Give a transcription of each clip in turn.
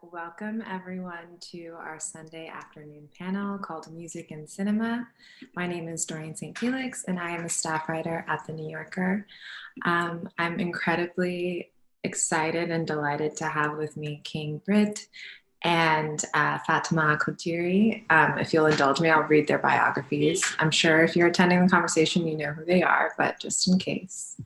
Welcome everyone to our Sunday afternoon panel called Music and Cinema. My name is Doreen St. Felix and I am a staff writer at The New Yorker. I'm incredibly excited and delighted to have with me King Britt and Fatima Al Qadiri. If you'll indulge me, I'll read their biographies. I'm sure if you're attending the conversation, you know who they are, but just in case.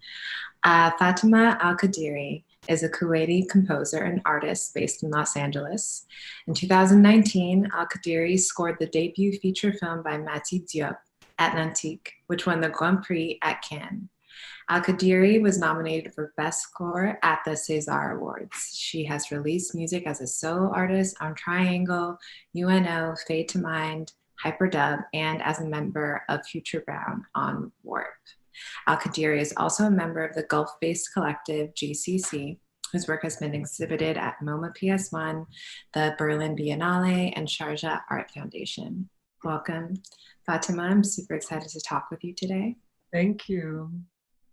Fatima Al Qadiri is a Kuwaiti composer and artist based in Los Angeles. In 2019, Al Qadiri scored the debut feature film by Mati Diop, Atlantique, which won the Grand Prix at Cannes. Al Qadiri was nominated for Best Score at the César Awards. She has released music as a solo artist on Triangle, UNO, Fade to Mind, Hyperdub, and as a member of Future Brown on Warp. Al Qadiri is also a member of the Gulf-based collective GCC, whose work has been exhibited at MoMA PS1, the Berlin Biennale, and Sharjah Art Foundation. Welcome, Fatima. I'm super excited to talk with you today. Thank you.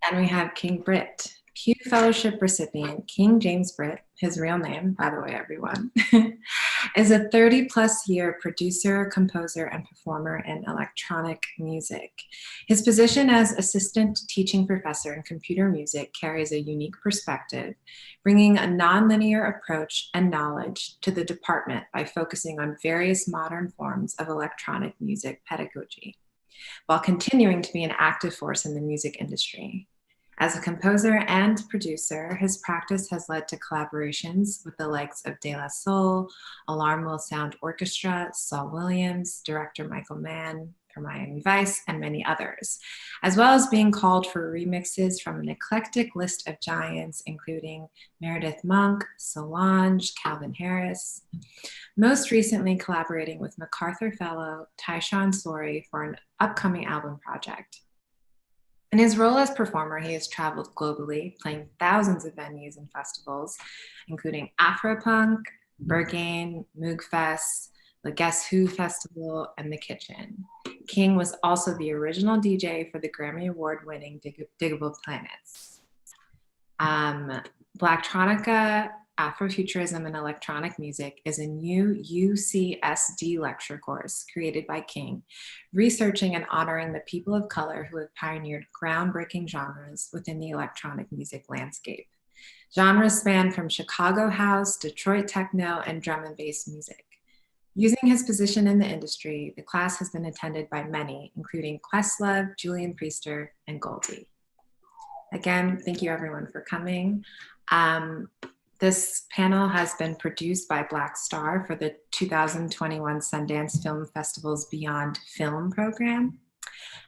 And we have King Britt, Pew Fellowship recipient, King James Britt, his real name, by the way, everyone, is a 30-plus year producer, composer, and performer in electronic music. His position as assistant teaching professor in computer music carries a unique perspective, bringing a nonlinear approach and knowledge to the department by focusing on various modern forms of electronic music pedagogy, while continuing to be an active force in the music industry. As a composer and producer, his practice has led to collaborations with the likes of De La Soul, Alarm Will Sound Orchestra, Saul Williams, director Michael Mann for Miami Vice, and many others, as well as being called for remixes from an eclectic list of giants, including Meredith Monk, Solange, Calvin Harris, most recently collaborating with MacArthur Fellow Tyshawn Sorey for an upcoming album project. In his role as performer, he has traveled globally, playing thousands of venues and festivals, including Afropunk, Berghain, Moogfest, the Guess Who Festival, and The Kitchen. King was also the original DJ for the Grammy Award-winning Diggable Planets. Blacktronica, Afrofuturism and Electronic Music is a new UCSD lecture course created by King, researching and honoring the people of color who have pioneered groundbreaking genres within the electronic music landscape. Genres span from Chicago house, Detroit techno, and drum and bass music. Using his position in the industry, the class has been attended by many, including Questlove, Julian Priester, and Goldie. Again, thank you everyone for coming. This panel has been produced by BlackStar for the 2021 Sundance Film Festival's Beyond Film program.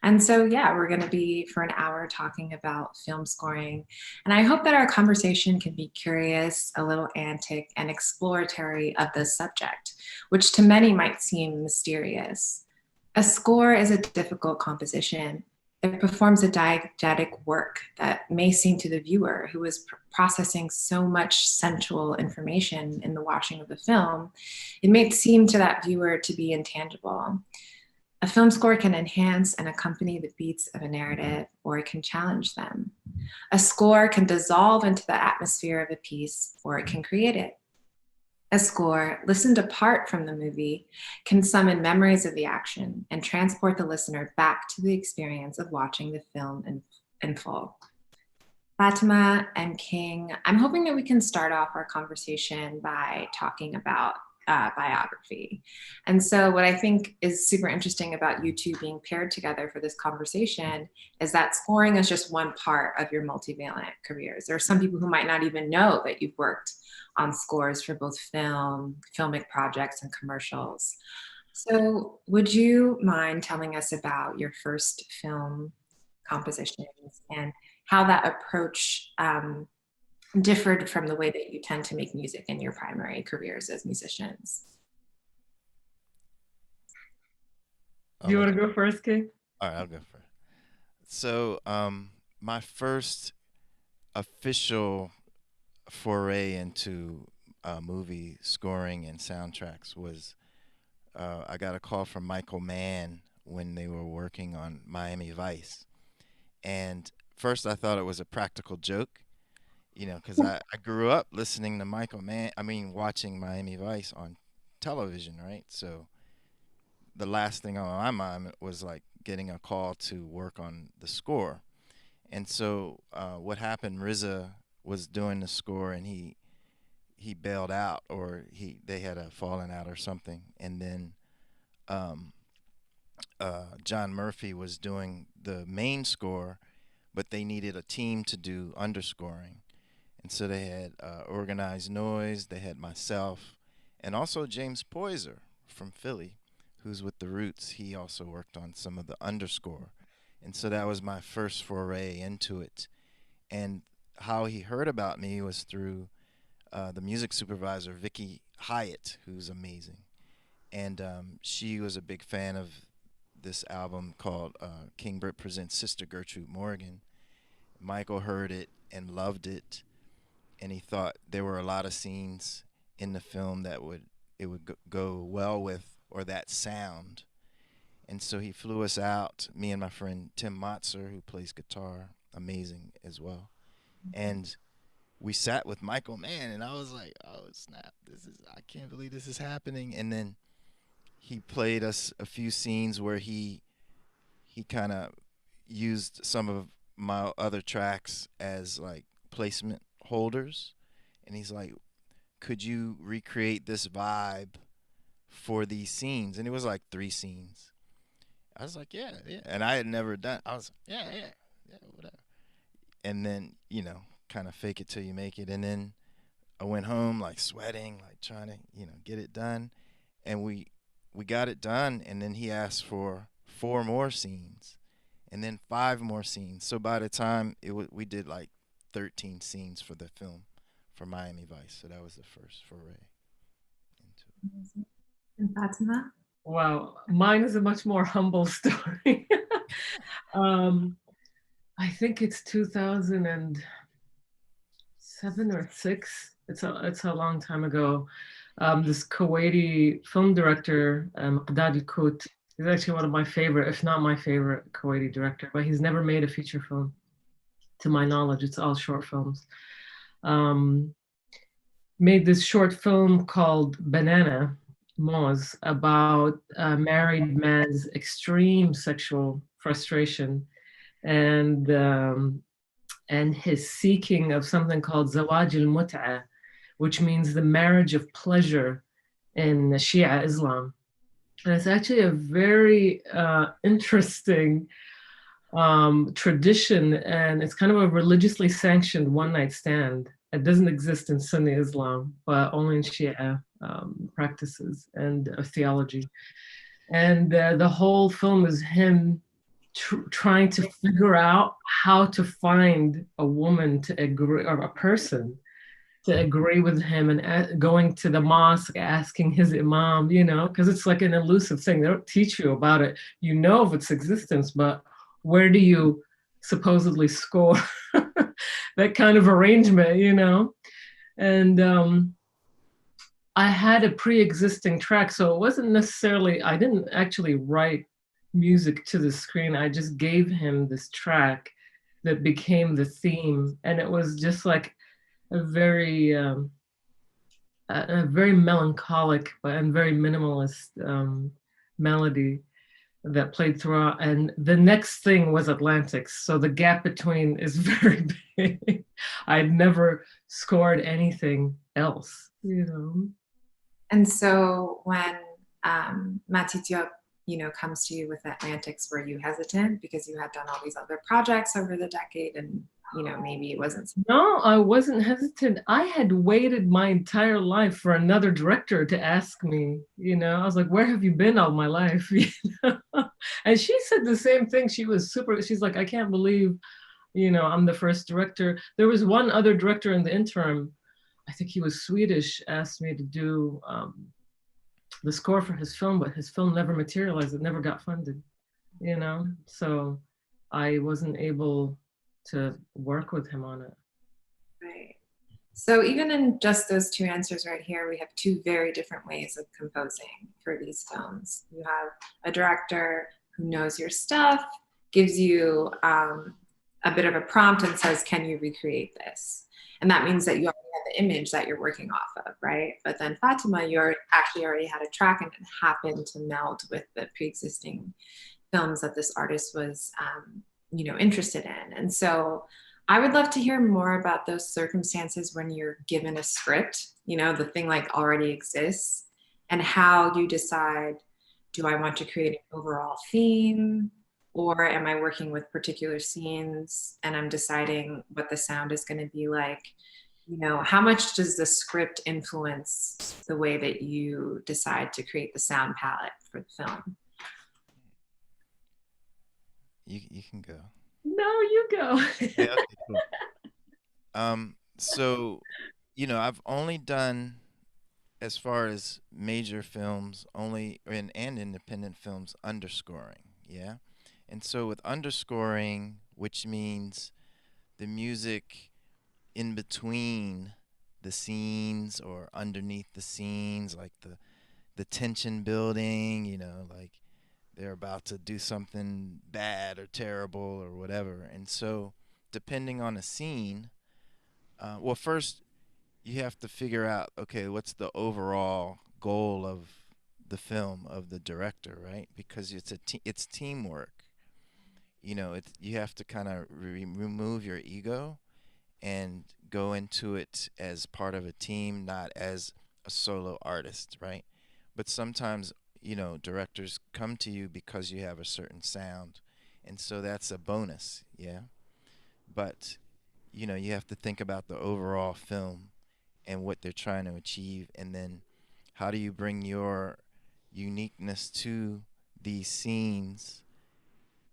And so, yeah, we're going to be for an hour talking about film scoring. And I hope that our conversation can be curious, a little antic, and exploratory of this subject, which to many might seem mysterious. A score is a difficult composition. It performs a diegetic work that may seem to the viewer, who is processing so much sensual information in the watching of the film, it may seem to that viewer to be intangible. A film score can enhance and accompany the beats of a narrative, or it can challenge them. A score can dissolve into the atmosphere of a piece, or it can create it. A score, listened apart from the movie, can summon memories of the action and transport the listener back to the experience of watching the film in full. Fatima and King, I'm hoping that we can start off our conversation by talking about biography. And so what I think is super interesting about you two being paired together for this conversation is that scoring is just one part of your multivalent careers. There are some people who might not even know that you've worked on scores for both filmic projects and commercials. So would you mind telling us about your first film compositions and how that approach differed from the way that you tend to make music in your primary careers as musicians? Do you want to go first, King? All right, I'll go first. So, my first official foray into movie scoring and soundtracks was I got a call from Michael Mann when they were working on Miami Vice. And first I thought it was a practical joke. you know, because I grew up listening to watching Miami Vice on television, right? So the last thing on my mind was like getting a call to work on the score. And so what happened, RZA was doing the score and he bailed out, or they had a falling out or something. And then um, John Murphy was doing the main score, but they needed a team to do underscoring. And so they had Organized Noise, they had myself, and also James Poyser from Philly, who's with The Roots. He also worked on some of the underscore. And so that was my first foray into it. And how he heard about me was through the music supervisor, Vicky Hyatt, who's amazing. And she was a big fan of this album called King Britt Presents Sister Gertrude Morgan. Michael heard it and loved it, and he thought there were a lot of scenes in the film that would go well with, or that sound. And so he flew us out, me and my friend Tim Motzer, who plays guitar, amazing as well. And we sat with Michael Mann, and I was like, oh snap, I can't believe this is happening. And then he played us a few scenes where he kind of used some of my other tracks as like placement holders, and he's like, could you recreate this vibe for these scenes? And it was like 3 scenes. I was like, yeah, and I had never done. I was like, yeah, whatever. And then, you know, kind of fake it till you make it. And then I went home like sweating, like trying to, you know, get it done. And we got it done. And then he asked for 4 more scenes, and then 5 more scenes. So by the time we did like 13 scenes for the film for Miami Vice. So that was the first foray into it. And Fatima? Wow, mine is a much more humble story. I think it's 2007 or 6. It's a long time ago. This Kuwaiti film director, Qadad Al, he's actually one of my favorite, if not my favorite, Kuwaiti director, but he's never made a feature film, to my knowledge. It's all short films. Made this short film called Banana, Moz, about a married man's extreme sexual frustration and his seeking of something called Zawaj al-Mut'a, which means the marriage of pleasure in Shia Islam. And it's actually a very interesting tradition, and it's kind of a religiously sanctioned one-night stand. It doesn't exist in Sunni Islam, but only in Shia practices and theology. And the whole film is him trying to figure out how to find a woman to agree, or a person to agree with him, and going to the mosque, asking his imam, you know, because it's like an elusive thing. They don't teach you about it. You know of its existence, but where do you supposedly score that kind of arrangement, you know? And I had a pre-existing track, so it wasn't necessarily, I didn't actually write music to the screen. I just gave him this track that became the theme, and it was just like a very melancholic and very minimalist melody that played throughout. And the next thing was Atlantics, so the gap between is very big. I'd never scored anything else, you know. And so when Mati Diop, you know, comes to you with Atlantics, were you hesitant because you had done all these other projects over the decade, and you know, maybe it wasn't? No, I wasn't hesitant. I had waited my entire life for another director to ask me, you know. I was like, where have you been all my life? You know? And she said the same thing. She's like, I can't believe, you know, I'm the first director. There was one other director in the interim, I think he was Swedish, asked me to do the score for his film, but his film never materialized. It never got funded, you know? So I wasn't able to work with him on it. Right. So even in just those 2 answers right here, we have 2 very different ways of composing for these films. You have a director who knows your stuff, gives you a bit of a prompt and says, can you recreate this? And that means that you already have the image that you're working off of, right? But then Fatima, you're actually already had a track and it happened to meld with the pre-existing films that this artist was, interested in. And so I would love to hear more about those circumstances when you're given a script, the thing like already exists, and how you decide, do I want to create an overall theme? Or am I working with particular scenes and I'm deciding what the sound is going to be like? How much does the script influence the way that you decide to create the sound palette for the film? You can go. No, you go. Yeah. Okay, cool. So, I've only done, as far as major films, only and independent films, underscoring. Yeah. And so with underscoring, which means the music in between the scenes or underneath the scenes, like the tension building, like they're about to do something bad or terrible or whatever. And so, depending on the scene, well, first you have to figure out, okay, what's the overall goal of the film, of the director, right? Because it's teamwork. You have to kind of remove your ego and go into it as part of a team, not as a solo artist, right? But sometimes, directors come to you because you have a certain sound, and so that's a bonus, yeah. But, you have to think about the overall film and what they're trying to achieve, and then how do you bring your uniqueness to these scenes,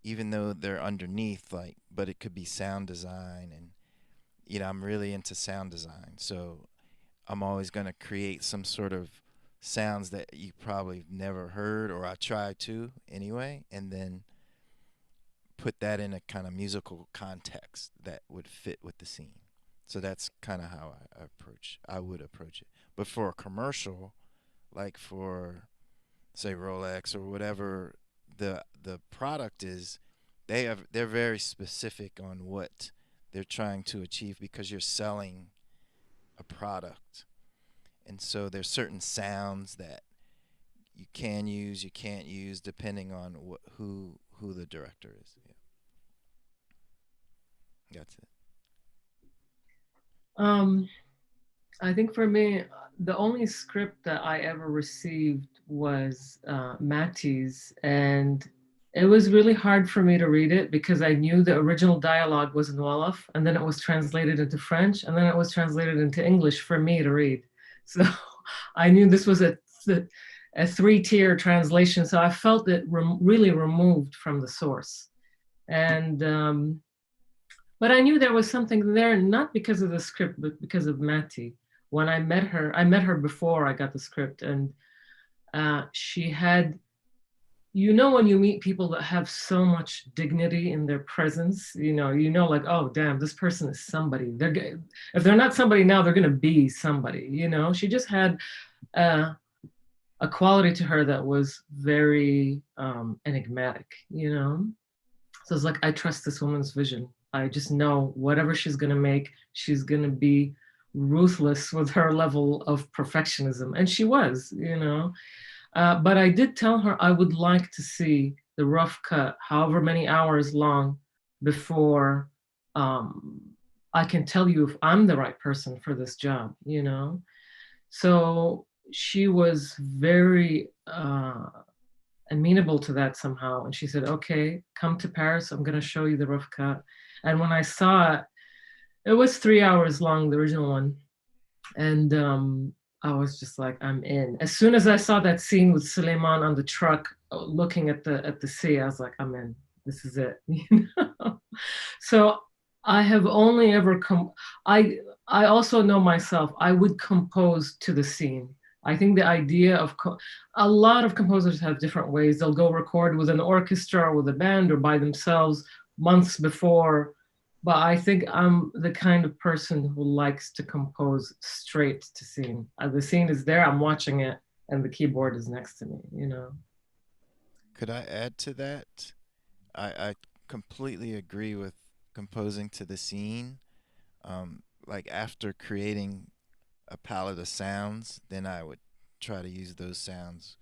even though they're underneath, like, but it could be sound design. And I'm really into sound design, so I'm always going to create some sort of sounds that you probably never heard, or I try to anyway, and then put that in a kind of musical context that would fit with the scene. So that's kind of how I would approach it. But for a commercial, like for, say, Rolex or whatever the product is, they're very specific on what they're trying to achieve, because you're selling a product. And so there's certain sounds that you can use, you can't use, depending on who the director is. Yeah, that's it. Um, I think for me, the only script that I ever received was Matty's, and it was really hard for me to read it because I knew the original dialogue was in Wolof, and then it was translated into French, and then it was translated into English for me to read. So I knew this was a three-tier translation, so I felt it really removed from the source. And but I knew there was something there, not because of the script, but because of Matty. When I met her before I got the script, and she had, when you meet people that have so much dignity in their presence, like, oh, damn, this person is somebody. If they're not somebody now, they're going to be somebody, She just had a quality to her that was very enigmatic, So it's like, I trust this woman's vision. I just know whatever she's going to make, she's going to be ruthless with her level of perfectionism. And she was, But I did tell her I would like to see the rough cut, however many hours long, before I can tell you if I'm the right person for this job, So she was very amenable to that somehow. And she said, okay, come to Paris. I'm going to show you the rough cut. And when I saw it, it was 3 hours long, the original one. And I was just like, I'm in. As soon as I saw that scene with Suleiman on the truck looking at the sea, I was like, I'm in. This is it. So I have only ever I also know myself, I would compose to the scene. I think the idea of a lot of composers have different ways. They'll go record with an orchestra or with a band or by themselves months before. But I think I'm the kind of person who likes to compose straight to scene. The scene is there, I'm watching it, and the keyboard is next to me, Could I add to that? I completely agree with composing to the scene. like after creating a palette of sounds, then I would try to use those sounds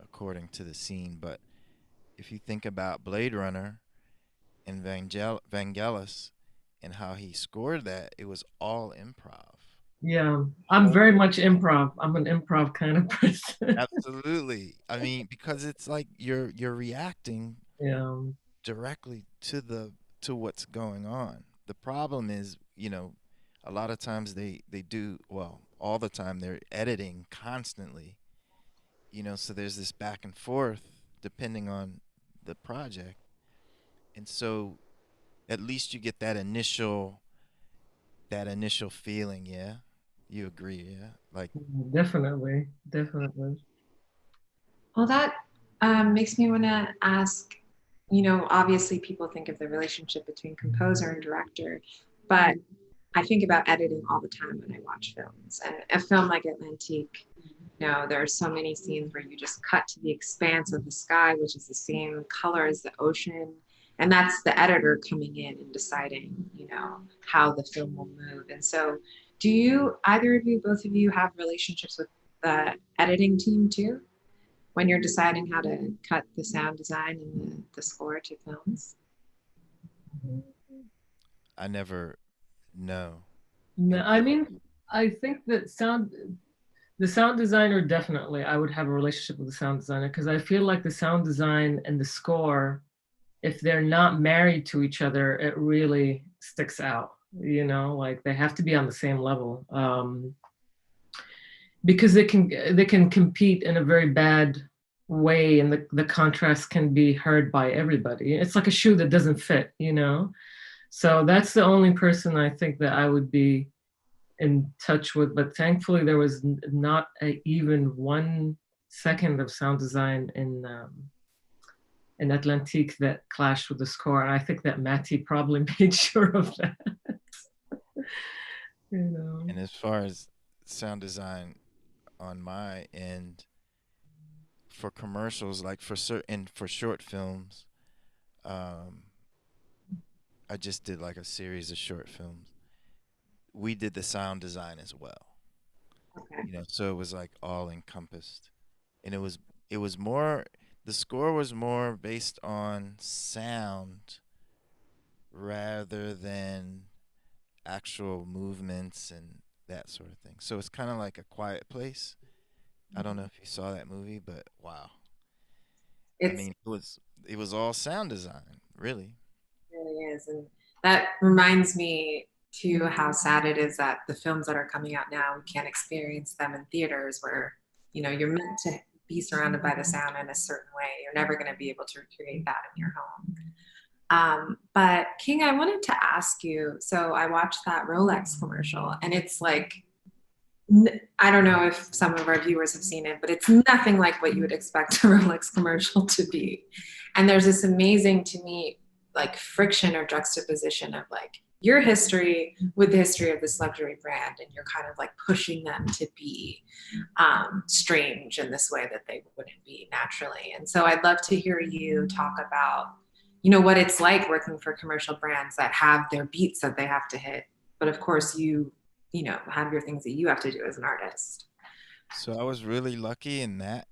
according to the scene. But if you think about Blade Runner and Vangelis and how he scored that, it was all improv. Yeah, I'm very much improv. I'm an improv kind of person. Absolutely. I mean, because it's like you're reacting Yeah. directly to to what's going on. The problem is, a lot of times they do, well, all the time they're editing constantly, so there's this back and forth depending on the project. And so at least you get that initial feeling, yeah. You agree, yeah? Like Definitely, definitely. Well, that makes me want to ask, obviously people think of the relationship between composer and director, but I think about editing all the time when I watch films. And a film like Atlantique, there are so many scenes where you just cut to the expanse of the sky, which is the same color as the ocean. And that's the editor coming in and deciding, how the film will move. And so, do you, either of you, both of you, have relationships with the editing team too, when you're deciding how to cut the sound design and the score to films? I never know. No, It, I mean, I think that the sound designer, definitely, I would have a relationship with the sound designer because I feel like the sound design and the score, if they're not married to each other, it really sticks out. Like they have to be on the same level, because they can compete in a very bad way, and the contrast can be heard by everybody. It's like a shoe that doesn't fit. So that's the only person I think that I would be in touch with. But thankfully, there was not even 1 second of sound design in Atlantique that clashed with the score. And I think that Matty probably made sure of that. you know. and as far as sound design on my end, for commercials, like for short films, um, I just did like a series of short films. We did the sound design as well, Okay. so it was like all encompassed, and it was more. The score was more based on sound rather than actual movements and that sort of thing. So it's kind of like A Quiet Place. I don't know if you saw that movie, but wow. I It's mean, it was all sound design, really. really is. And that reminds me too how sad it is that the films that are coming out now, we can't experience them in theaters where, you're meant to be surrounded by the sound in a certain way. You're never going to be able to recreate that in your home. But King, I wanted to ask you, so I watched that Rolex commercial and it's like, I don't know if some of our viewers have seen it, but it's nothing like what you would expect a Rolex commercial to be. And there's this amazing, to me, like friction or juxtaposition of like your history with the history of this luxury brand, and you're kind of like pushing them to be strange in this way that they wouldn't be naturally. And so I'd love to hear you talk about, what it's like working for commercial brands that have their beats that they have to hit, but of course have your things that you have to do as an artist. So I was really lucky in that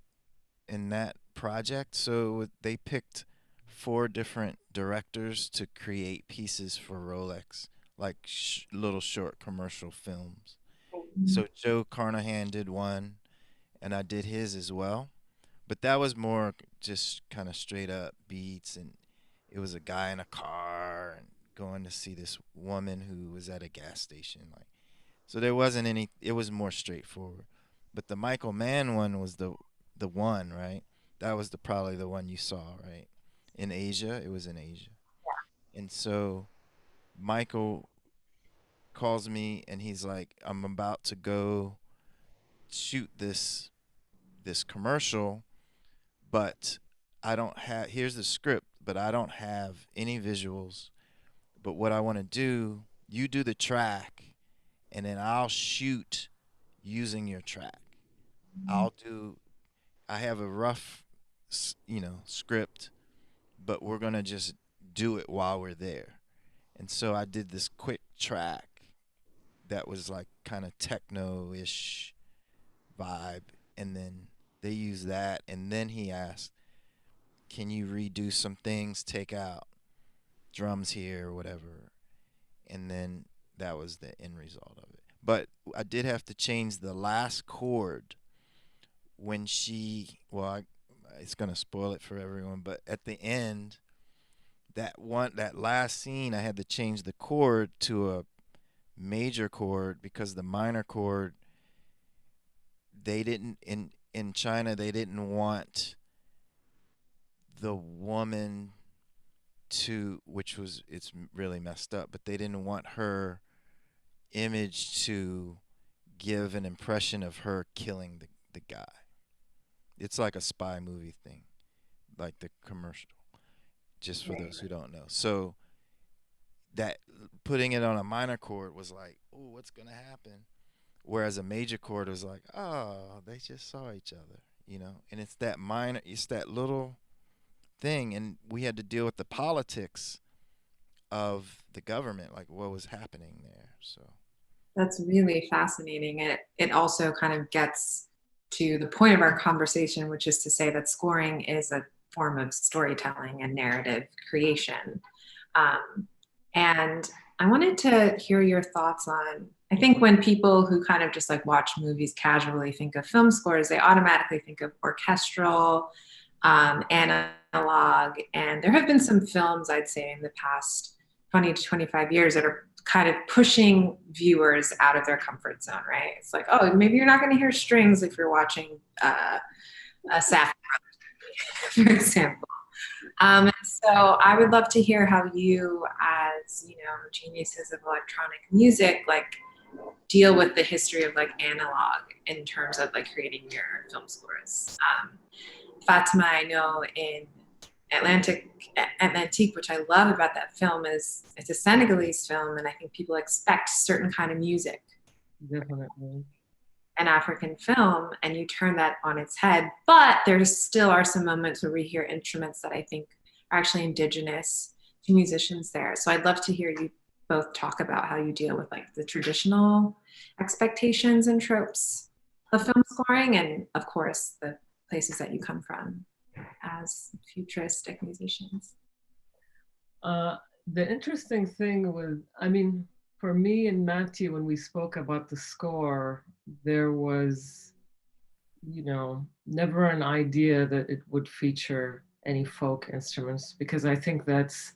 project. So they picked four different directors to create pieces for Rolex, like little short commercial films. So Joe Carnahan did one, and I did his as well. But that was more just kind of straight up beats, and it was a guy in a car and going to see this woman who was at a gas station. Like, so there wasn't any. It was more straightforward. But the Michael Mann one was the one, right? That was probably the one you saw, right? In Asia, it was in Asia. And so Michael calls me and he's like, "I'm about to go shoot this commercial, but I don't have here's the script, but I don't have any visuals. But what I want to do, you do the track and then I'll shoot using your track. I'll do I have a rough script, but we're going to just do it while we're there." And so I did this quick track that was like kind of techno-ish vibe, and then they used that, and then he asked, can you redo some things, take out drums here or whatever, and then that was the end result of it. But I did have to change the last chord when she, well, it's gonna spoil it for everyone, but at the end, that last scene, I had to change the chord to a major chord because the minor chord, they didn't, in China, they didn't want the woman to, which was, it's really messed up, but they didn't want her image to give an impression of her killing the guy. It's like a spy movie thing, like the commercial, just for those who don't know. So that putting it on a minor chord was like, oh, what's gonna happen? Whereas a major chord was like, oh, they just saw each other, you know. And it's that minor, it's that little thing, and we had to deal with the politics of the government, like what was happening there. So That's really fascinating. It also kind of gets to the point of our conversation, which is to say that scoring is a form of storytelling and narrative creation. And I wanted to hear your thoughts on, I think when people who kind of just like watch movies casually think of film scores, they automatically think of orchestral, analog, and there have been some films, I'd say, in the past 20 to 25 years that are kind of pushing viewers out of their comfort zone, right? It's like, oh, maybe you're not going to hear strings if you're watching a Safdie Brothers movie, for example. And so I would love to hear how you, as you know, geniuses of electronic music, like deal with the history of like analog in terms of like creating your film scores. Fatima, I know in Atlantique, which I love about that film, is it's a Senegalese film, and I think people expect certain kind of music. Definitely. An African film, and you turn that on its head. But there still are some moments where we hear instruments that I think are actually indigenous to musicians there. So I'd love to hear you both talk about how you deal with like the traditional expectations and tropes of film scoring, and of course the places that you come from as futuristic musicians. The interesting thing was, I mean, for me and Matthew, when we spoke about the score, there was, you know, never an idea that it would feature any folk instruments, because I think it's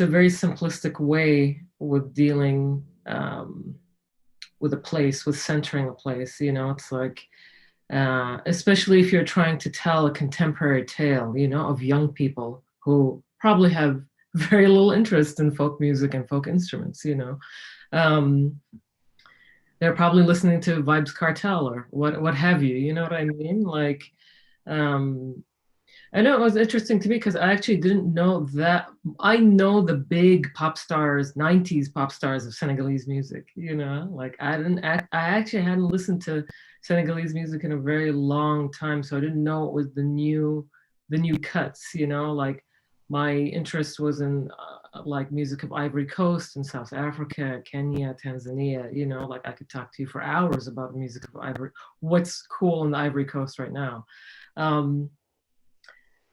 a very simplistic way with dealing with a place, with centering a place. You know, it's like, especially if you're trying to tell a contemporary tale, you know, of young people who probably have very little interest in folk music and folk instruments, you know. They're probably listening to Vibes Cartel or what have you, you know what I mean? Like, I know it was interesting to me because I actually didn't know that. I know the big pop stars, 90s pop stars of Senegalese music, you know, like I actually hadn't listened to Senegalese music in a very long time. So I didn't know it was the new cuts, you know, like my interest was in like music of Ivory Coast and South Africa, Kenya, Tanzania, you know, like I could talk to you for hours about the music of what's cool in the Ivory Coast right now.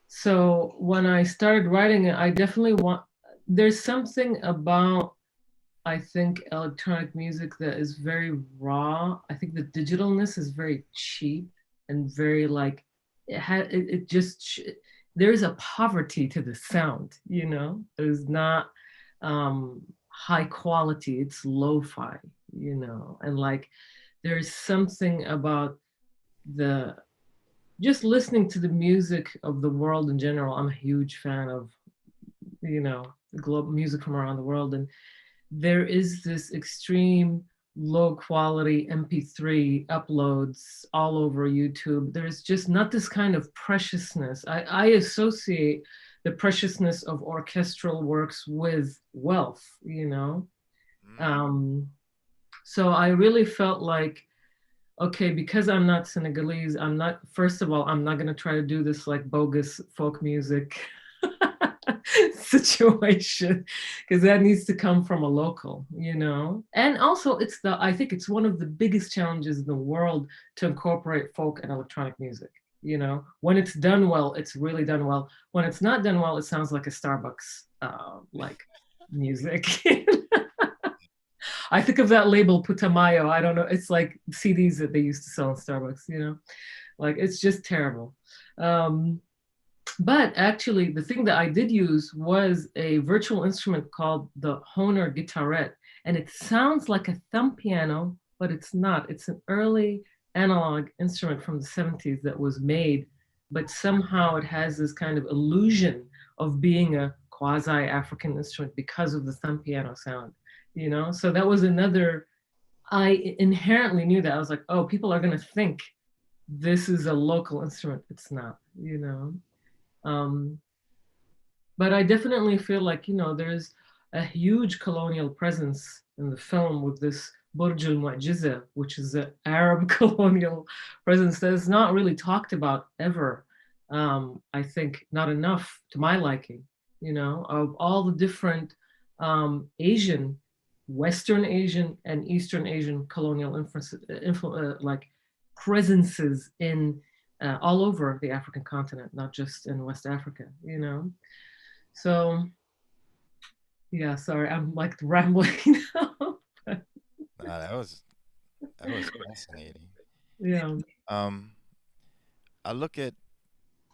So when I started writing it, I definitely there's something about, I think, electronic music that is very raw. I think the digitalness is very cheap and very like, there's a poverty to the sound, you know? There's not high quality, it's lo-fi, you know? And like, there's something about just listening to the music of the world in general. I'm a huge fan of, you know, global music from around the world. And there is this extreme low quality MP3 uploads all over YouTube. There's just not this kind of preciousness. I associate the preciousness of orchestral works with wealth, you know? So I really felt like, okay, because I'm not Senegalese, first of all, I'm not going to try to do this like bogus folk music situation, because that needs to come from a local, And also I think it's one of the biggest challenges in the world to incorporate folk and electronic music. When it's done well, it's really done well. When it's not done well, it sounds like a Starbucks like music. I think of that label Putamayo. I don't know. It's like CDs that they used to sell in Starbucks, like it's just terrible. But actually, the thing that I did use was a virtual instrument called the Hohner Guitarette. And it sounds like a thumb piano, but it's not. It's an early analog instrument from the 70s that was made, but somehow it has this kind of illusion of being a quasi-African instrument because of the thumb piano sound, So that was another, I inherently knew that. I was like, oh, people are going to think this is a local instrument. It's not, But I definitely feel like, there's a huge colonial presence in the film with this Burj al-Mu'jiza, which is an Arab colonial presence that is not really talked about ever. I think not enough to my liking, of all the different Asian, Western Asian and Eastern Asian colonial like presences in all over the African continent, not just in West Africa, So, yeah, sorry, I'm like rambling now. That was fascinating. Yeah. I look at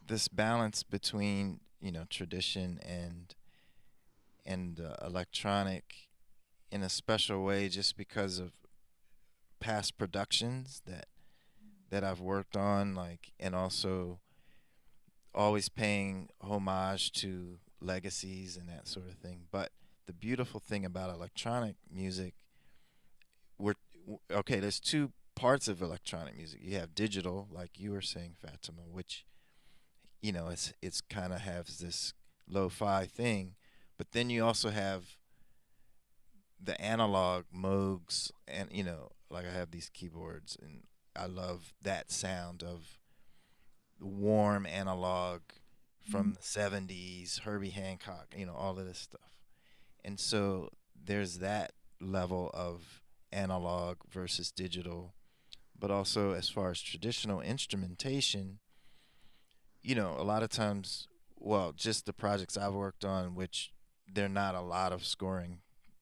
this balance between tradition and electronic in a special way, just because of past productions that I've worked on, like, and also always paying homage to legacies and that sort of thing. But the beautiful thing about electronic music, okay, there's two parts of electronic music. You have digital, like you were saying, Fatima, which it's kind of has this lo-fi thing, but then you also have the analog Moogs, and like I have these keyboards, and I love that sound of warm analog from the 70s, Herbie Hancock, all of this stuff. And so there's that level of analog versus digital, but also as far as traditional instrumentation, a lot of times, well, just the projects I've worked on, which they're not a lot of scoring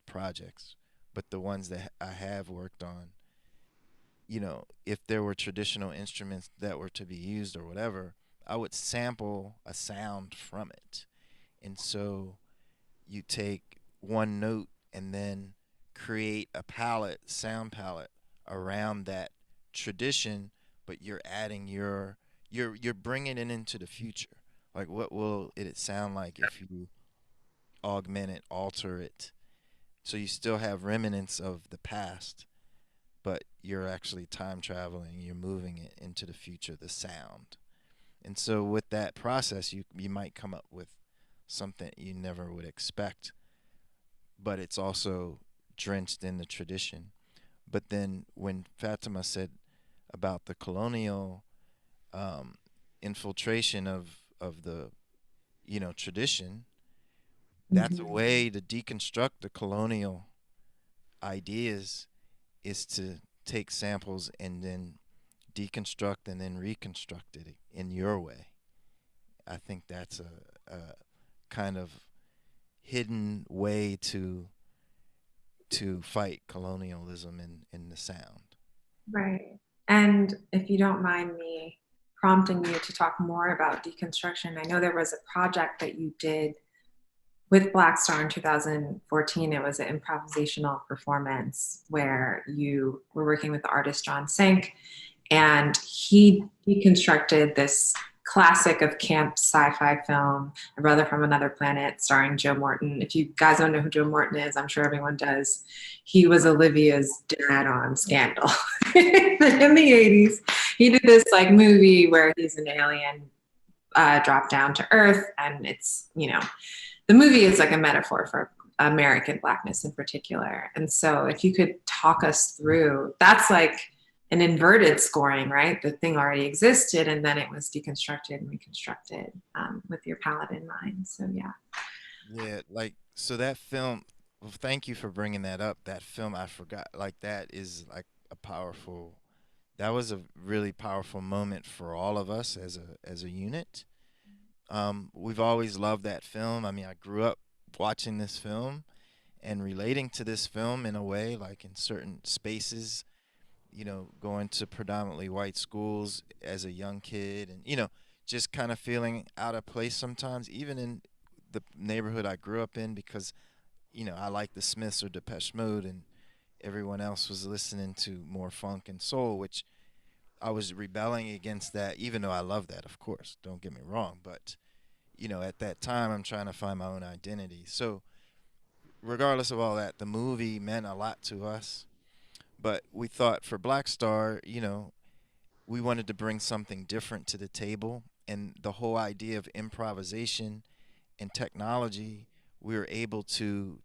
projects, but the ones that I have worked on, if there were traditional instruments that were to be used or whatever, I would sample a sound from it. And so you take one note and then create a sound palette around that tradition, but you're adding you're bringing it into the future. Like, what will it sound like if you augment it, alter it? So you still have remnants of the past, but you're actually time traveling, you're moving it into the future, the sound. And so with that process, you might come up with something you never would expect, but it's also drenched in the tradition. But then when Fatima said about the colonial infiltration of the tradition, that's a way to deconstruct the colonial ideas, is to take samples and then deconstruct and then reconstruct it in your way. I think that's a kind of hidden way to fight colonialism in the sound. Right. And if you don't mind me prompting you to talk more about deconstruction, I know there was a project that you did with BlackStar in 2014. It was an improvisational performance where you were working with the artist Doreen St, and he deconstructed this classic of camp sci-fi film, A Brother from Another Planet, starring Joe Morton. If you guys don't know who Joe Morton is, I'm sure everyone does. He was Olivia's dad on Scandal. In the 80s, he did this like movie where he's an alien dropped down to Earth, and it's, the movie is like a metaphor for American Blackness in particular. And so if you could talk us through, that's like an inverted scoring, right? The thing already existed, and then it was deconstructed and reconstructed with your palette in mind. So yeah. Yeah, like so that film. Well, thank you for bringing that up. That film, I forgot. Like that is like a powerful. That was a really powerful moment for all of us as a unit. We've always loved that film. I mean, I grew up watching this film and relating to this film in a way, like in certain spaces. Going to predominantly white schools as a young kid, and just kind of feeling out of place sometimes, even in the neighborhood I grew up in, because I like the Smiths or Depeche Mode, and everyone else was listening to more funk and soul, which I was rebelling against that, even though I love that, of course. Don't get me wrong, but at that time, I'm trying to find my own identity. So, regardless of all that, the movie meant a lot to us. But we thought for Black Star, we wanted to bring something different to the table. And the whole idea of improvisation and technology, we were able to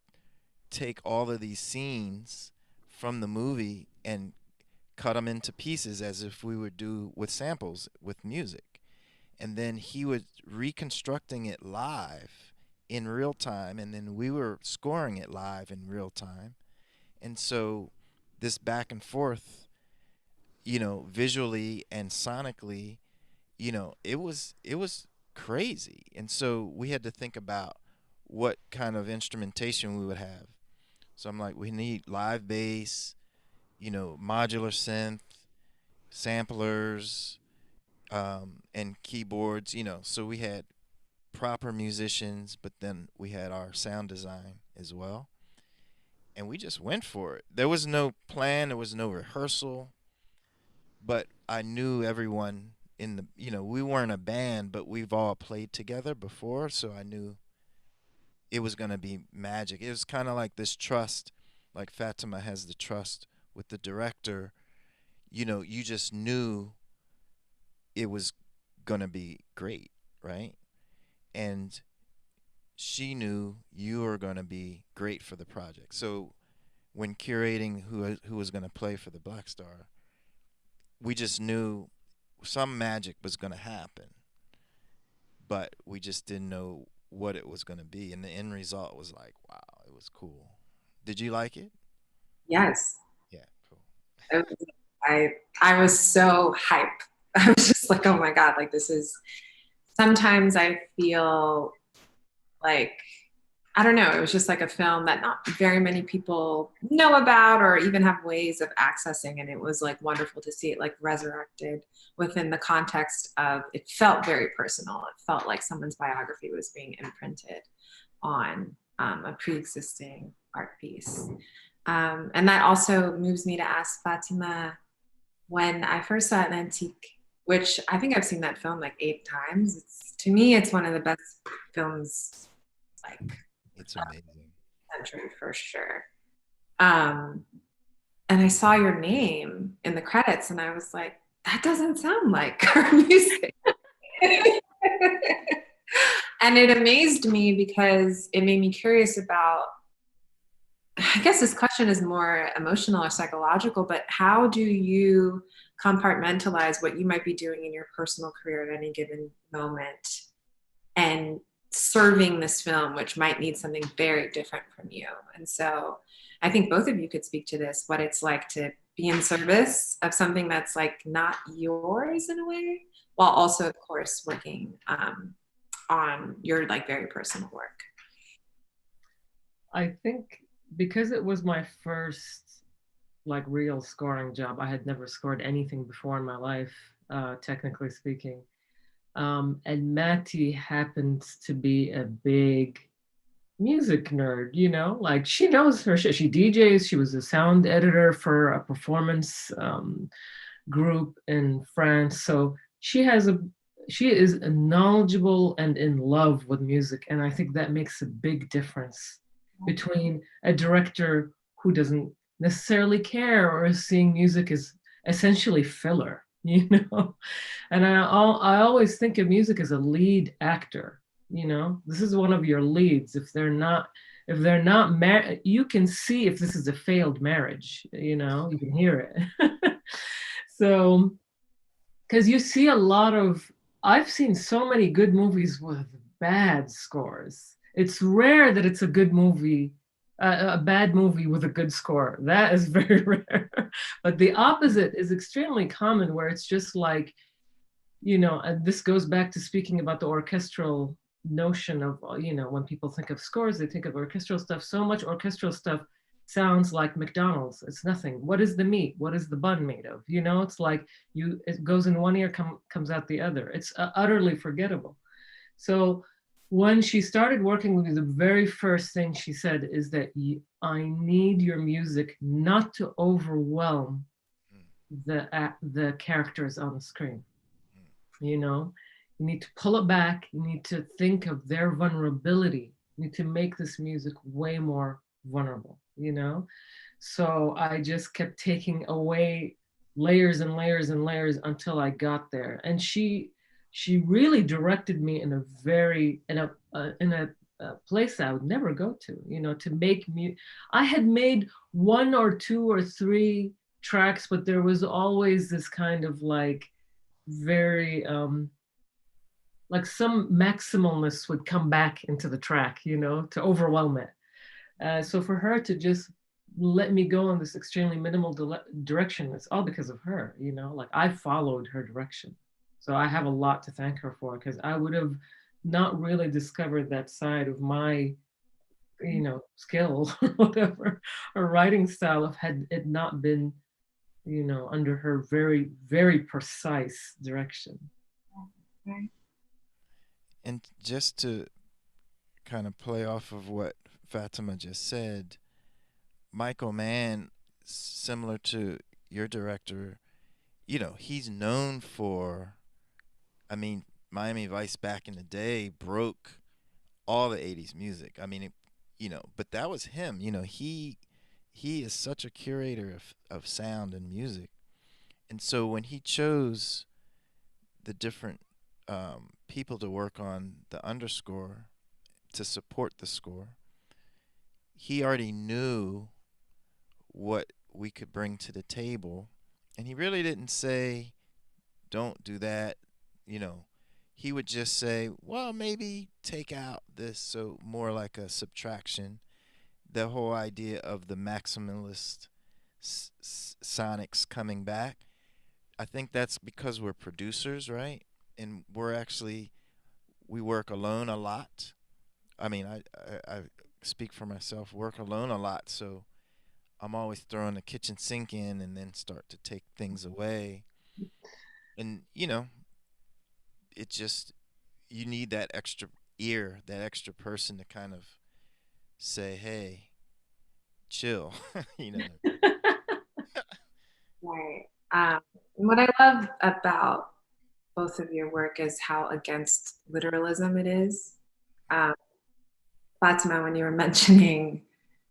take all of these scenes from the movie and cut them into pieces as if we would do with samples with music. And then he was reconstructing it live in real time, and then we were scoring it live in real time. And so this back and forth, visually and sonically, it was crazy. And so we had to think about what kind of instrumentation we would have. So I'm like, we need live bass, modular synth, samplers, and keyboards. So we had proper musicians, but then we had our sound design as well. And we just went for it. There was no plan, there was no rehearsal, but I knew everyone in we weren't a band, but we've all played together before, so I knew it was going to be magic. It was kind of like this trust, like Fatima has the trust with the director. You just knew it was going to be great, right? And she knew you were going to be great for the project. So when curating who was going to play for the Black Star, we just knew some magic was going to happen, but we just didn't know what it was going to be. And the end result was like, wow, it was cool. Did you like it? Yes. Yeah, cool. It was- I was so hype. I was just like, oh my God, like this is sometimes I feel like I don't know, it was just like a film that not very many people know about or even have ways of accessing. And it was like wonderful to see it like resurrected within the context of it felt very personal. It felt like someone's biography was being imprinted on a pre-existing art piece. And that also moves me to ask Fatima, when I first saw Antique, which I think I've seen that film like 8 times. To me, it's one of the best films like It's amazing. century for sure. Um, and I saw your name in the credits, and I was like, that doesn't sound like her music. And it amazed me because it made me curious about, I guess this question is more emotional or psychological, but how do you compartmentalize what you might be doing in your personal career at any given moment and serving this film, which might need something very different from you? And so I think both of you could speak to this, what it's like to be in service of something that's like not yours in a way, while also, of course, working on your like very personal work. I think because it was my first like real scoring job, I had never scored anything before in my life, technically speaking. And Matty happens to be a big music nerd, like she knows her shit. She DJs, she was a sound editor for a performance group in France. So she is knowledgeable and in love with music. And I think that makes a big difference between a director who doesn't necessarily care or is seeing music as essentially filler, And I always think of music as a lead actor. This is one of your leads. If they're not married, you can see if this is a failed marriage. You can hear it. So, because you see a lot of, I've seen so many good movies with bad scores. It's rare that it's a good movie, a bad movie with a good score. That is very rare. But the opposite is extremely common, where it's just like, you know, and this goes back to speaking about the orchestral notion of, you know, when people think of scores, they think of orchestral stuff. So much orchestral stuff sounds like McDonald's. It's nothing. What is the meat? What is the bun made of? You know, it's like it goes in one ear, comes out the other. It's utterly forgettable. So when she started working with me, the very first thing she said is that I need your music not to overwhelm the characters on the screen. You know, you need to pull it back. You need to think of their vulnerability. You need to make this music way more vulnerable, you know? So I just kept taking away layers and layers and layers until I got there. And she really directed me in a place I would never go to, you know, to make music. I had made 1 or 2 or 3 tracks, but there was always this kind of like very like some maximalness would come back into the track, you know, to overwhelm it. So for her to just let me go in this extremely minimal direction, it's all because of her, you know, like I followed her direction. So I have a lot to thank her for, because I would have not really discovered that side of my, you know, skill or whatever, or writing style, if had it not been, you know, under her very, very precise direction. Right. And just to kind of play off of what Fatima just said, Michael Mann, similar to your director, you know, he's known for, I mean, Miami Vice back in the day broke all the 80s music. I mean, you know, but that was him. You know, he is such a curator of sound and music. And so when he chose the different people to work on the underscore to support the score, he already knew what we could bring to the table. And he really didn't say, don't do that. You know, he would just say, well, maybe take out this. So more like a subtraction. The whole idea of the maximalist sonics coming back. I think that's because we're producers, right? And we work alone a lot. I mean, I speak for myself, work alone a lot. So I'm always throwing the kitchen sink in and then start to take things away. And, you know, it just, you need that extra ear, that extra person to kind of say, hey, chill, you know. Right. What I love about both of your work is how against literalism it is. Um, Fatima, when you were mentioning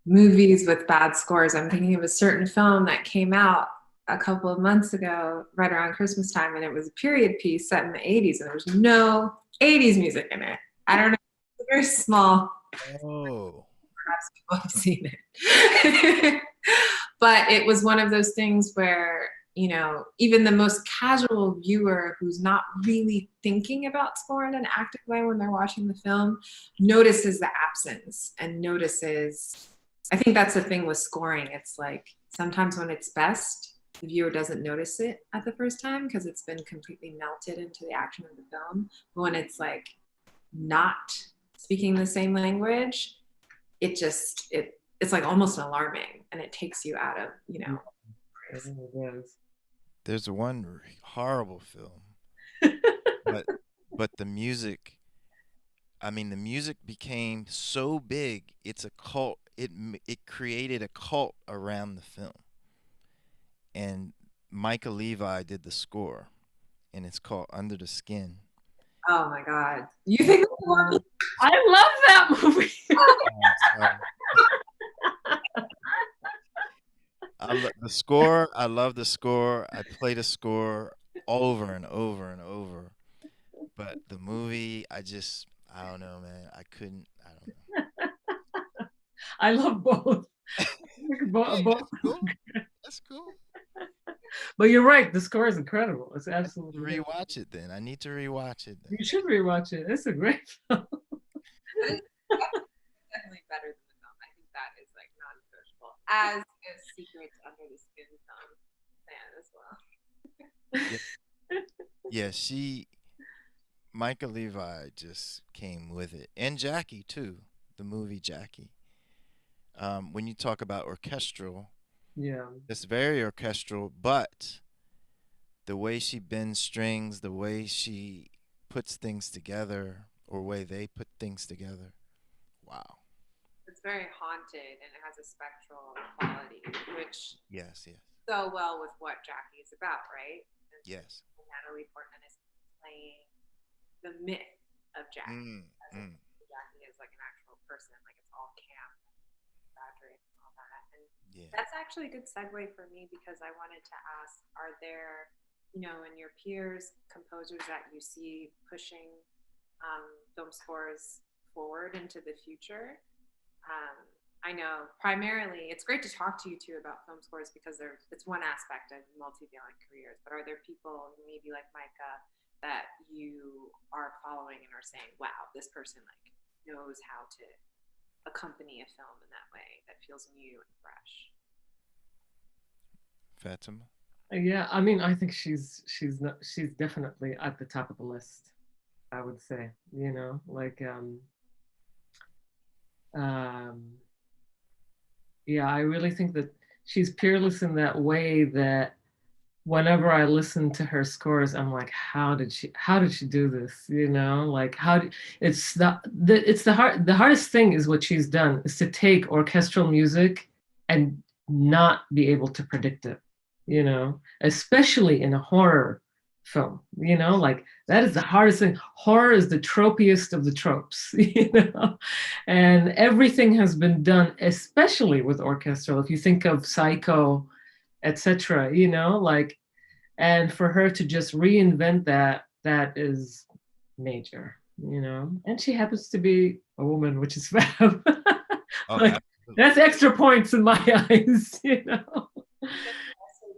movies with bad scores, I'm thinking of a certain film that came out a couple of months ago, right around Christmas time, and it was a period piece set in the 80s, and there was no 80s music in it. I don't know, it's very small. Oh. Perhaps people have seen it. But it was one of those things where, you know, even the most casual viewer who's not really thinking about score in an active way when they're watching the film notices the absence and notices. I think that's the thing with scoring. It's like sometimes when it's best, the viewer doesn't notice it at the first time because it's been completely melted into the action of the film. But when it's like not speaking the same language, it's like almost alarming, and it takes you out of, you know. There's one horrible film, but the music, I mean, the music became so big, it's a cult. It created a cult around the film. And Micah Levi did the score, and it's called Under the Skin. Oh my God. You think I love that movie. The score. I love the score. I play the score over and over and over. But the movie, I don't know, man. I don't know. I love both. Hey, both. that's cool. That's cool. But you're right. The score is incredible. It's absolutely. Rewatch it then. I need to rewatch it then. You should rewatch it. It's a great film. as a secret under the skin fan as well. Yeah, Micah Levi just came with it, and Jackie too. The movie Jackie. When you talk about orchestral, Yeah. it's very orchestral, but the way she bends strings, the way she puts things together, or way they put things together, wow. It's very haunted and it has a spectral quality, which Yes, yes, so well with what Jackie is about, right? And yes. Natalie Portman is playing the myth of Jackie, Mm, as if mm, Jackie is like an actual person, like it's all camp, exaggerated, and all that. And yeah. that's actually a good segue for me because I wanted to ask: are there, in your peers, composers that you see pushing film scores forward into the future? um, I know primarily it's great to talk to you too about film scores because it's one aspect of multi-valent careers. But are there people maybe like Micah that you are following and are saying, "Wow, this person like knows how to accompany a film in that way that feels new and fresh"? Fatima. Yeah, I mean, I think she's definitely at the top of the list, I would say, like um yeah, I really think that she's peerless in that way that whenever I listen to her scores, I'm like, how did she do this? Like the hardest thing is what she's done is to take orchestral music and not be able to predict it, especially in a horror film, like that is the hardest thing. Horror is the tropiest of the tropes, and everything has been done, especially with orchestral. If you think of Psycho, etc., like, and for her to just reinvent that is major, and she happens to be a woman, which is fab. Oh, Like, absolutely. that's extra points in my eyes. Also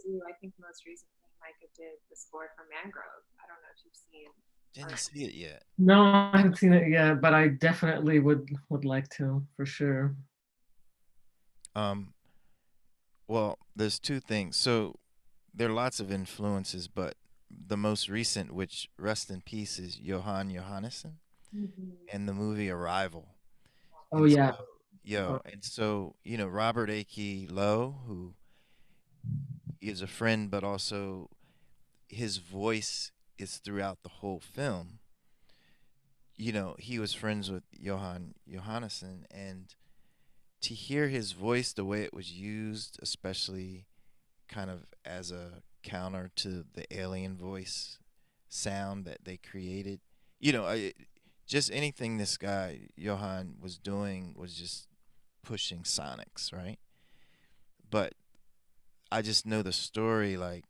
do, I think most recently Micah did the score for Mangrove. I don't know if you've seen. Didn't see it yet. No, I haven't seen it yet, but I definitely would like to, for sure. Um, well, there's two things. So there are lots of influences, but the most recent, which rest in peace, is Johan Johannesson Mm-hmm. and the movie Arrival. Oh And so, yeah. Oh, Robert Akey Lowe, who is a friend, but also his voice is throughout the whole film. He was friends with Johan Johannesson, and to hear his voice, the way it was used, especially kind of as a counter to the alien voice sound that they created, just anything this guy Johan was doing was just pushing sonics, right? But I just know the story, like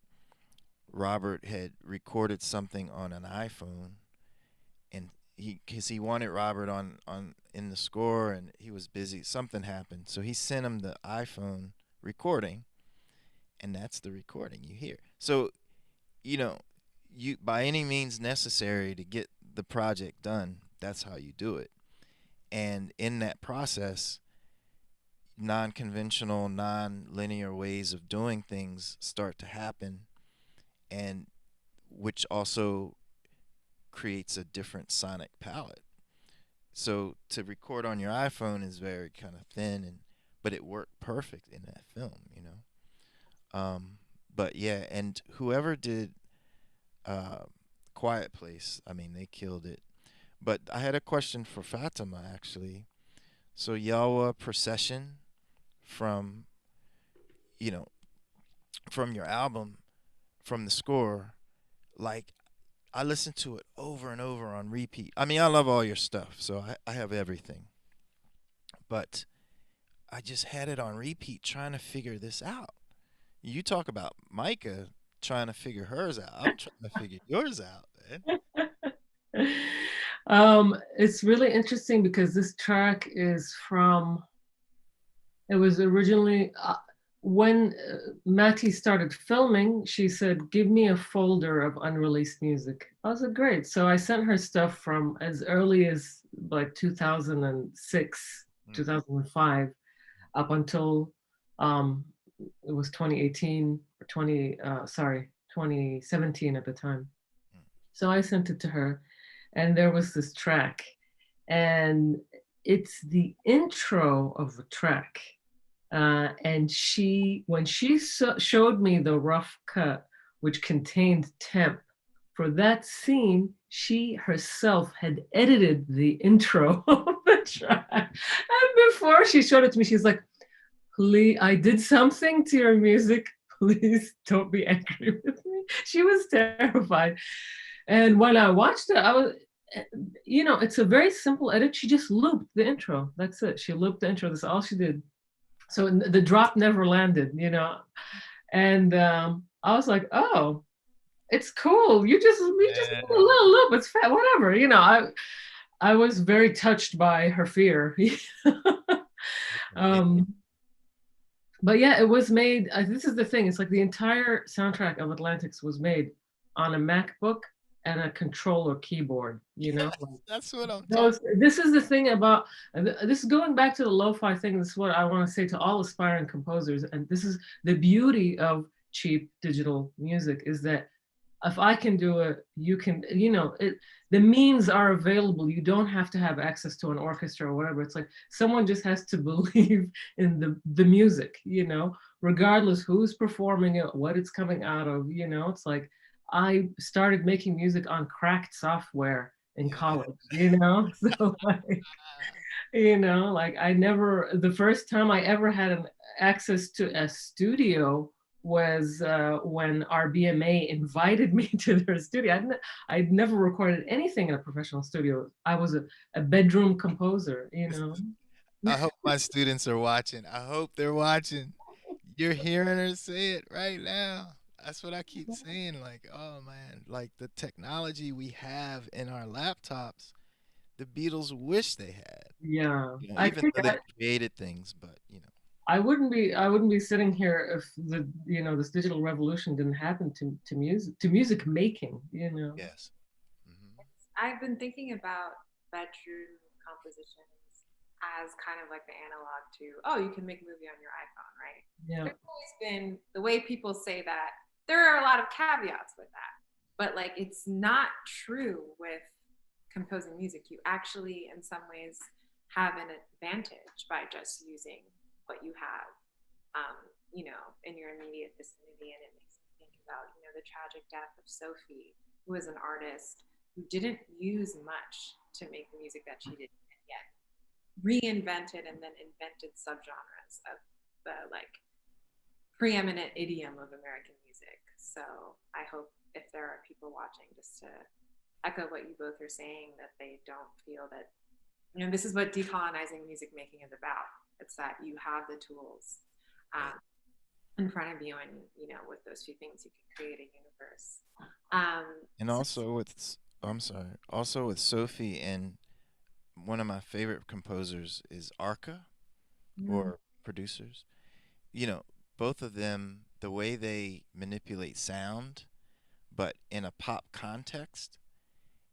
Robert had recorded something on an iPhone, and because he wanted Robert on in the score, and he was busy. Something happened, so he sent him the iPhone recording, and that's the recording you hear. So, you know, you by any means necessary to get the project done, that's how you do it. And in that process, non-conventional, non-linear ways of doing things start to happen, and which also creates a different sonic palette. So to record on your iPhone is very kind of thin, and but it worked perfect in that film. But yeah, and whoever did uh, Quiet Place, I mean, they killed it. But I had a question for Fatima actually. So Yawa Procession from you know from your album, from the score, like I listened to it over and over on repeat. I mean, I love all your stuff, so I have everything. But I just had it on repeat trying to figure this out. You talk about Micah trying to figure hers out. I'm trying to figure yours out, man. It's really interesting because this track is from, it was originally, when Matty started filming, she said, give me a folder of unreleased music. I was like, great. So I sent her stuff from as early as like 2006, Mm. 2005, up until It was 2018 or 2017 at the time. So I sent it to her, and there was this track, and it's the intro of the track. And when she showed me the rough cut, which contained temp, for that scene, she herself had edited the intro of the track. And before she showed it to me, she's like, please, I did something to your music. Please don't be angry with me. She was terrified. And when I watched it, I was, it's a very simple edit. She just looped the intro. That's it. She looped the intro. That's all she did. So the drop never landed, And I was like, oh, it's cool. We just did a little loop. It's fat, whatever. I was very touched by her fear. But yeah, it was made. This is the thing. It's like the entire soundtrack of Atlantics was made on a MacBook and a controller keyboard. That's what I'm talking. This is the thing about this. Is going back to the lo-fi thing. This is what I want to say to all aspiring composers, and this is the beauty of cheap digital music, is that if I can do it, you can. The means are available. You don't have to have access to an orchestra or whatever. It's like someone just has to believe in the music, regardless who's performing it, what it's coming out of. It's like I started making music on cracked software in college, So the first time I ever had access to a studio was when our BMA invited me to their studio. I'd never recorded anything in a professional studio. I was a bedroom composer, I hope my students are watching. I hope they're watching. You're hearing her say it right now. That's what I keep saying. Like, oh man, like the technology we have in our laptops, the Beatles wish they had. Yeah. Even though they created things, but I wouldn't be sitting here if this digital revolution didn't happen to music making, Yes. Mm-hmm. I've been thinking about bedroom compositions as kind of like the analog to, you can make a movie on your iPhone, right? Yeah. There's always been the way people say that. There are a lot of caveats with that, but like it's not true with composing music. You actually, in some ways, have an advantage by just using what you have, in your immediate vicinity. And it makes me think about, the tragic death of Sophie, who was an artist who didn't use much to make the music that she did, and yet reinvented and then invented subgenres of the preeminent idiom of American music. So I hope if there are people watching, just to echo what you both are saying, that they don't feel that, this is what decolonizing music making is about. It's that you have the tools in front of you, and with those few things you can create a universe. And also with Sophie, and one of my favorite composers is Arca, or producers. Both of them, the way they manipulate sound, but in a pop context,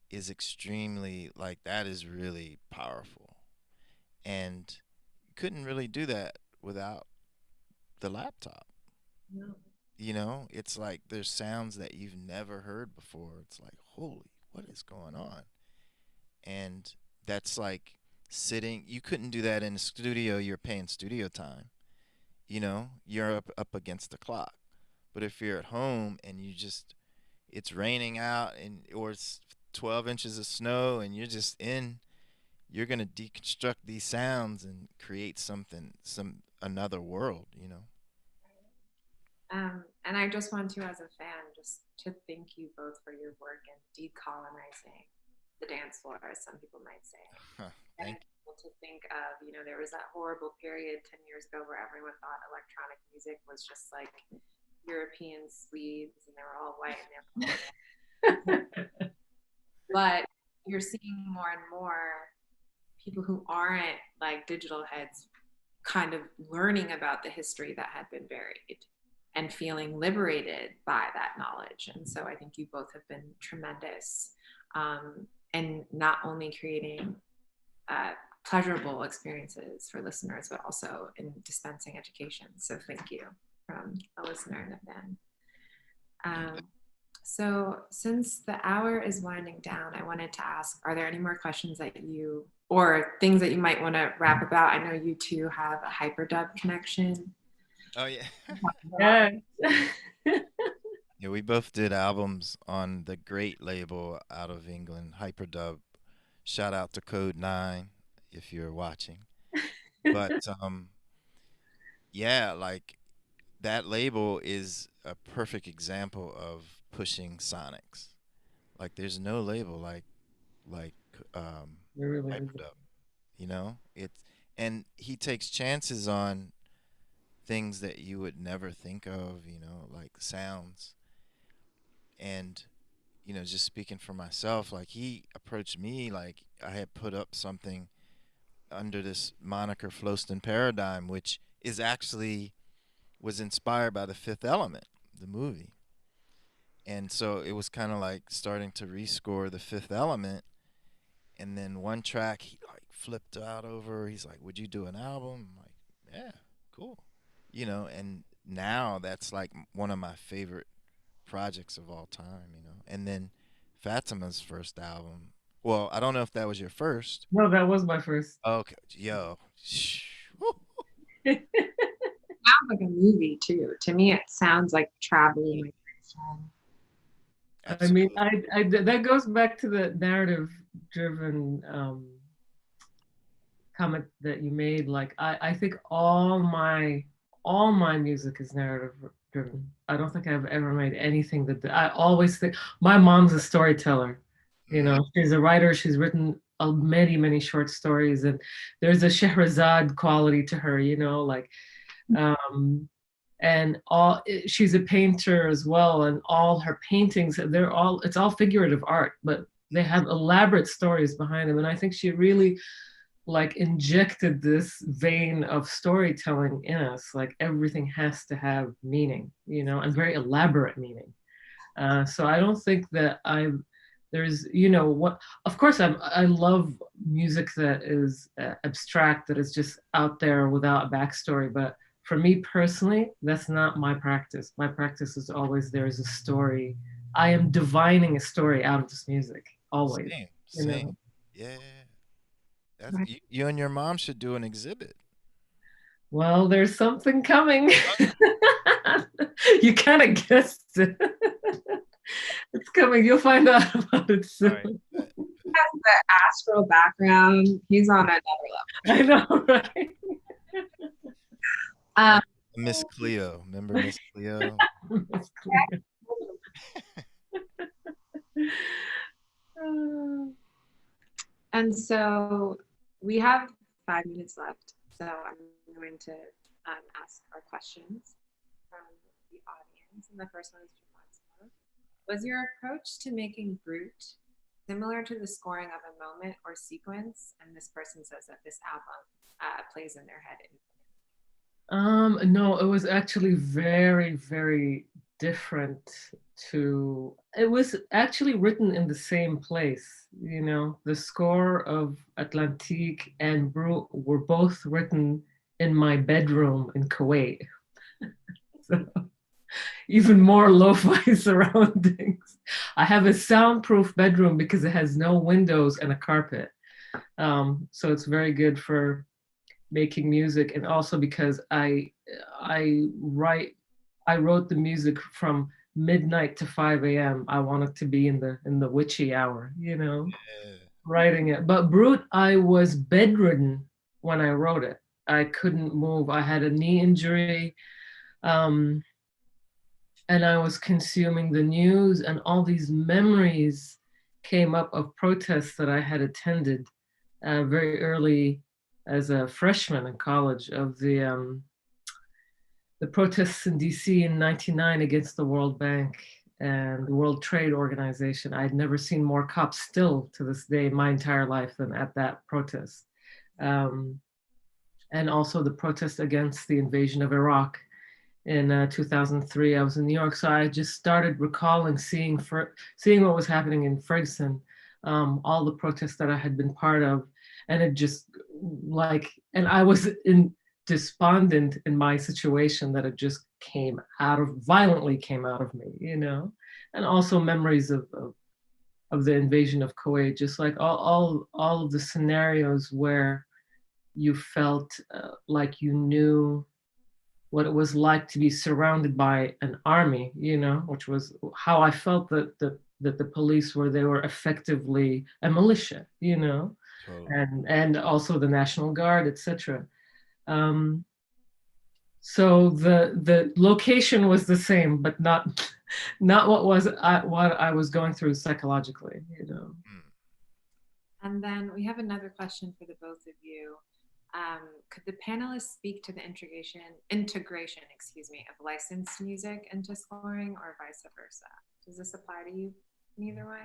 is extremely, that is really powerful. And you couldn't really do that without the laptop. No. It's like there's sounds that you've never heard before. It's like, holy, what is going on? And that's like you couldn't do that in a studio. You're paying studio time. You're up against the clock. But if you're at home and it's raining out, or it's 12 inches of snow and you're going to deconstruct these sounds and create another world. And I just want to, as a fan, just to thank you both for your work in decolonizing the dance floor, as some people might say. Thank you. To think of, there was that horrible period 10 years ago where everyone thought electronic music was just like European Swedes, and they were all white and they were but you're seeing more and more people who aren't like digital heads kind of learning about the history that had been buried and feeling liberated by that knowledge. And so I think you both have been tremendous, and not only creating pleasurable experiences for listeners, but also in dispensing education. So thank you from a listener and a fan. So since the hour is winding down, I wanted to ask, are there any more questions that you, or things that you might want to wrap about? I know you two have a hyperdub connection. Oh yeah. Yeah. Yeah, we both did albums on the great label out of England, Hyperdub. Shout out to Code 9 if you're watching. But yeah, like that label is a perfect example of pushing sonics. Like there's no label like It really is. Hyperdub, you know? It's and he takes chances on things that you would never think of, you know, like sounds. And just speaking for myself, like he approached me like I had put up something under this moniker Floston Paradigm, which is actually was inspired by The Fifth Element, the movie. And so it was kind of like starting to rescore The Fifth Element. And then one track he like flipped out over. He's like, "Would you do an album?" I'm like, "Yeah, cool." And now that's like one of my favorite projects of all time. And then Fatima's first album. Well, I don't know if that was your first. No, that was my first. Okay, yo. It sounds like a movie too. To me, it sounds like traveling migration. I mean, Absolutely. that goes back to the narrative-driven comment that you made. Like, I think all my music is narrative-driven. I don't think I've ever made anything I always think my mom's a storyteller. She's a writer. She's written many, many short stories, and there's a Shahrazad quality to her. Like. And she's a painter as well, and all her paintings, it's all figurative art, but they have elaborate stories behind them. And I think she really like injected this vein of storytelling in us. Like everything has to have meaning, and very elaborate meaning. So I don't think that there's what, of course I love music that is abstract, that is just out there without a backstory, but for me personally, that's not my practice. My practice is always there is a story. I am divining a story out of this music, always. Same. Yeah. You and your mom should do an exhibit. Well, there's something coming. You kind of guessed it. It's coming. You'll find out about it soon. Right. He has the astral background. He's on another level. I know, right? Miss Cleo. Remember Miss Cleo? Miss Cleo. And so we have 5 minutes left. So I'm going to ask our questions from the audience. And the first one is from Fatima. Was your approach to making Brut similar to the scoring of a moment or sequence? And this person says that this album plays in their head. No, it was actually very, very different. It was actually written in the same place. The score of Atlantique and Brut were both written in my bedroom in Kuwait. So even more lo-fi surroundings. I have a soundproof bedroom because it has no windows and a carpet. So it's very good for making music, and also because I wrote the music from midnight to 5 a.m. I wanted to be in the witchy hour, writing it. But Brut, I was bedridden when I wrote it. I couldn't move. I had a knee injury, and I was consuming the news, and all these memories came up of protests that I had attended very early as a freshman in college, of the protests in DC in '99 against the World Bank and the World Trade Organization. I'd never seen more cops, still to this day, my entire life, than at that protest. And also the protest against the invasion of Iraq in 2003. I was in New York, so I just started recalling seeing what was happening in Ferguson, all the protests that I had been part of, and it just like, and I was in despondent in my situation that it just violently came out of me, you know, and also memories of the invasion of Kuwait, just like all of the scenarios where you felt like you knew what it was like to be surrounded by an army, you know, which was how I felt that the police they were effectively a militia, you know, Totally. and also the National Guard, etc. Um, so the location was the same, but not what I was going through psychologically, you know. And then we have another question for the both of you. Could the panelists speak to the integration, of licensed music into scoring, or vice versa? Does this apply to you in either way?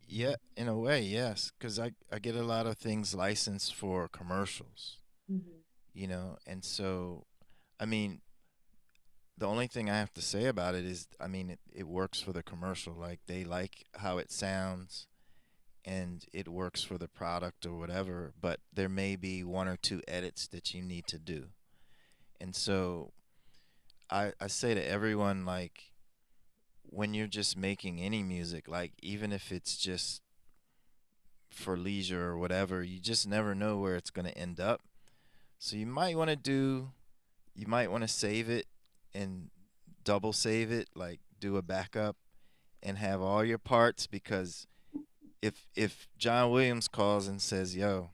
Yeah, in a way, yes, because I get a lot of things licensed for commercials, Mm-hmm. you know, and so, I mean, the only thing I have to say about it is, I mean, it works for the commercial. Like, they like how it sounds and it works for the product or whatever, but there may be one or two edits that you need to do. And so I say to everyone, like, when you're just making any music, like, even if it's just for leisure or whatever, you just never know where it's going to end up. So you might want to save it and double save it, like do a backup and have all your parts, because if John Williams calls and says, "Yo,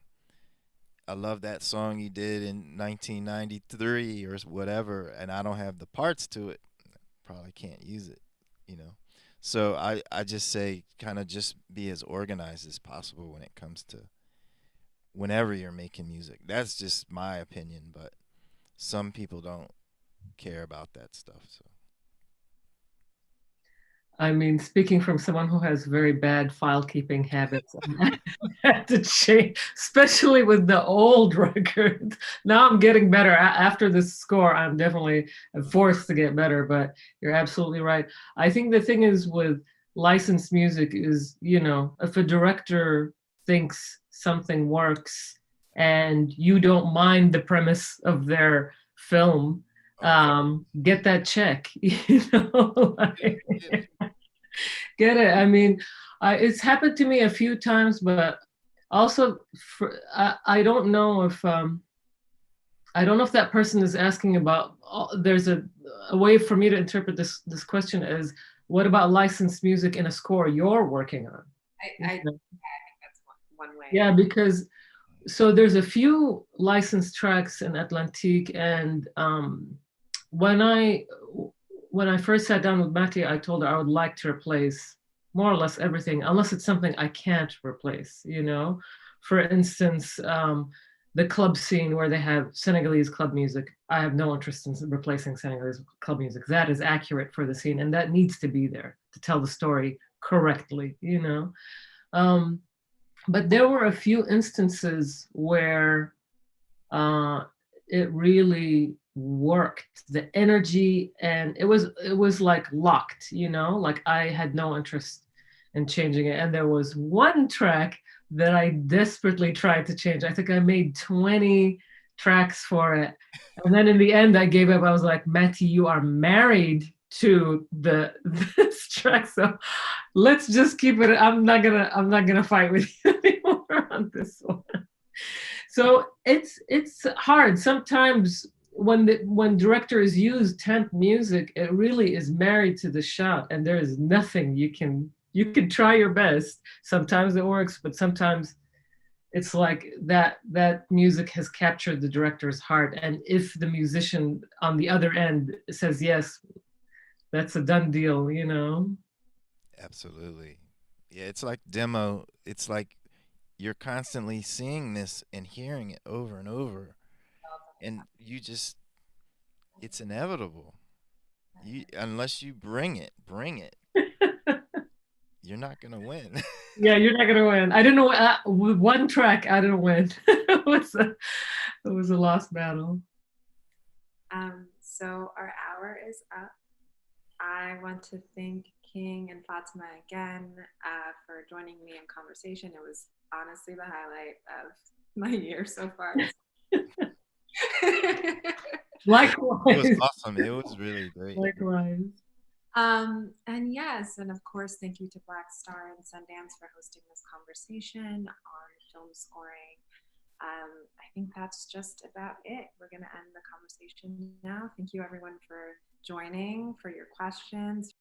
I love that song you did in 1993 or whatever," and I don't have the parts to it, probably can't use it, you know. So I just say, kind of just be as organized as possible when it comes to whenever you're making music. That's just my opinion, but some people don't care about that stuff. So I mean, speaking from someone who has very bad file keeping habits, I had to change, especially with the old records. Now I'm getting better. After this score, I'm definitely forced to get better, but you're absolutely right. I think the thing is with licensed music is, you know, if a director thinks something works and you don't mind the premise of their film, get that check, you know, like, yeah, get it. I mean, it's happened to me a few times, but also I don't know if I don't know if that person is asking about. There's a way for me to interpret this question as, what about licensed music in a score you're working on? I think that's one way. Yeah, because so there's a few licensed tracks in Atlantique, and when I when I first sat down with Matti, I told her I would like to replace more or less everything, unless it's something I can't replace. You know, for instance, the club scene where they have Senegalese club music. I have no interest in replacing Senegalese club music. That is accurate for the scene, and that needs to be there to tell the story correctly. You know. Um, but there were a few instances where uh, it really worked. The energy, and it was like locked, you know, like I had no interest in changing it. And there was one track that I desperately tried to change. I think I made 20 tracks for it. And then in the end I gave up. I was like, Matti, you are married to this track. So let's just keep it. I'm not gonna fight with you anymore on this one. So it's hard sometimes when directors use temp music. It really is married to the shot, and there is nothing you can try your best. Sometimes it works, but sometimes it's like that music has captured the director's heart, and if the musician on the other end says yes, that's a done deal, you know. absolutely. Yeah, it's like demo. It's like you're constantly seeing this and hearing it over and over, and it's inevitable. You Unless you bring it, you're not gonna win. Yeah, you're not gonna win. I didn't know. With one track, I didn't win. It was a lost battle. So our hour is up. I want to thank King and Fatima again for joining me in conversation. It was honestly the highlight of my year so far. Likewise. It was awesome. It was really great. Likewise. And yes, and of course, thank you to BlackStar and Sundance for hosting this conversation on film scoring. I think that's just about it. We're going to end the conversation now. Thank you, everyone, for joining, for your questions,